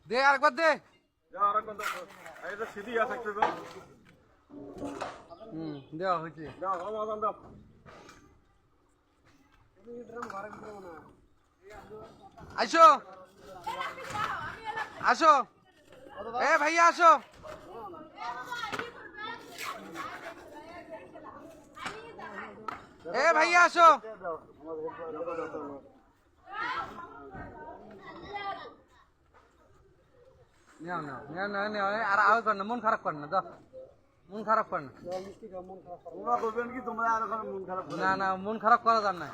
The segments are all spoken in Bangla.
দে আরেকবার দে। দেওয়া হয়েছে। আসো আসো, এ ভাইয়া আসো। এ ভাইয়া আসো। আর আওয়াজ কর না, মন খারাপ কর না, যাও মন খারাপ কর না। না না, মন খারাপ করা যান না।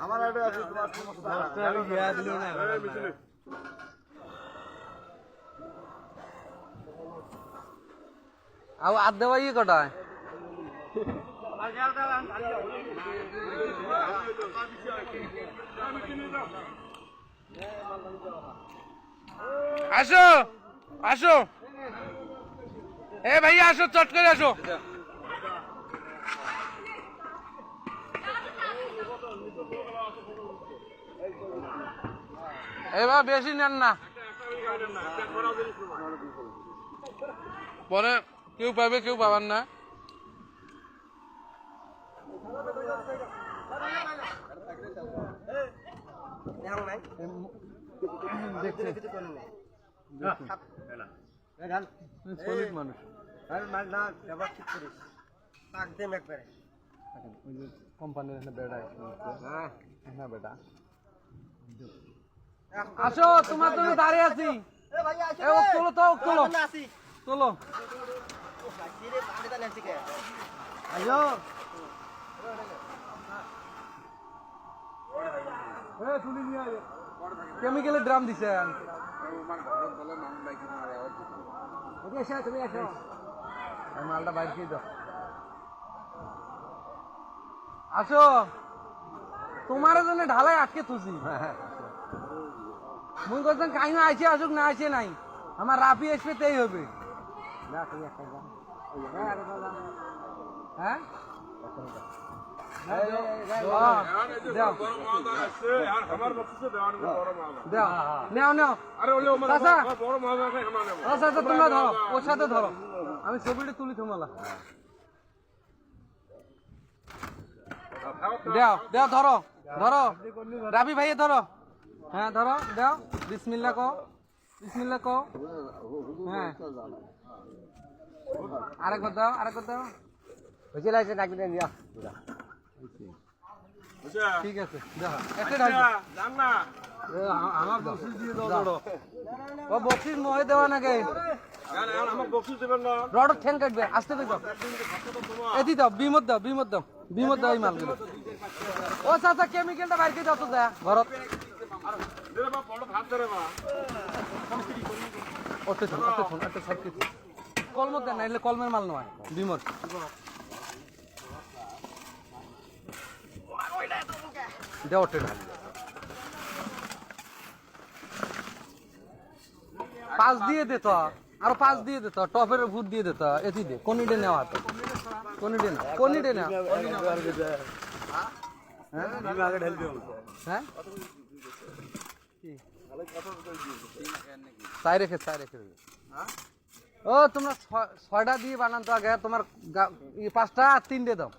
আর দেওয়া ইয়ে কটায় আসো আসো, এ ভাইয়া আসো, চট করে আসো। এবার বেশি নেন না, পরে কেউ পাবে কেউ পাবেন না। আসো, তোমার জন্য দাঁড়িয়ে আছি। তোলো তো, তোলো তোলো। কেমিক্যালের ড্রাম দিছেন। মালটা বাইর খেয়ে দাও। আসো, তোমার জন্য ঢালাই আটকে থুছি। মনে করছেন কাহিনী আইসে আসুক না আইসে নাই, আমার রাফি আসবে তাই হবে। হ্যাঁ তোমরা ধরো, ওর সাথে ধরো, আমি ছবিটা তুলি তোমালা। দেও দেও, ধরো ধরো, রাবি ভাইয়ে ধরো। হ্যাঁ ধরো, দেও, বিসমিল্লাহ কও, বিসমিল্লাহ কও। হ্যাঁ আরেকবার দাও, আরেকবার দাও। ঠিক আছে, আমার বকশিস দিয়ে দাও। ও বকশিস মহে দেওয়া নাকি? রড ঠ্যাং কাটবে, আসতে দাও। এদি দাও, বিমত দাও, বিমত দাও, বিমত দাও এই মালগুলো। ও চাচা, কেমিক্যালটা বাইর করে দাও তো, দেয়া ঘরত। কলমত দেন না, এলে কলমের মাল নয়, বিমত। পাঁচ দিয়ে দিত, আরো 5 দিয়ে দিত, টপের ফুট দিয়ে দিত। এটি দে, কোনিডে নেওয়া তো, কোনিডে না, কোনিডে না। হ্যাঁ চাই রেখে, চাই রেখে। ও তোমরা 6টা দিয়ে বানান তো আগে, তোমার 5টা আর 3টে দাও।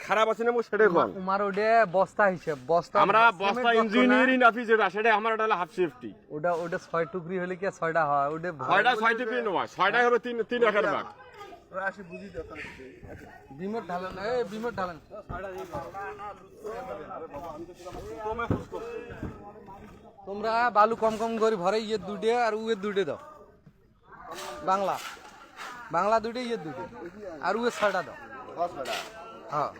খারাপ আছে না সেটাই বস্তা হিসেব, বস্তা আমরা বস্তা ইঞ্জিনিয়ারিং অফিস যেটা, সেটা আমার হাফ সেফটি। ওটা 6 টুকরি হলে কি 6টা হয়? ওটা 6 টুকরি নয়, 6টাই হবে 3 একের ভাগ। বিমট ঢালেন, বিমট ঢালেন। তোমরা বালু কম কম করে ভরে, ইয়ে 2টে আর উয়ের 2টে দাও। বাংলা বাংলা 2টে, ইয়ে 2টে, আর উয়ের 6টা দাও। হ্যাঁ।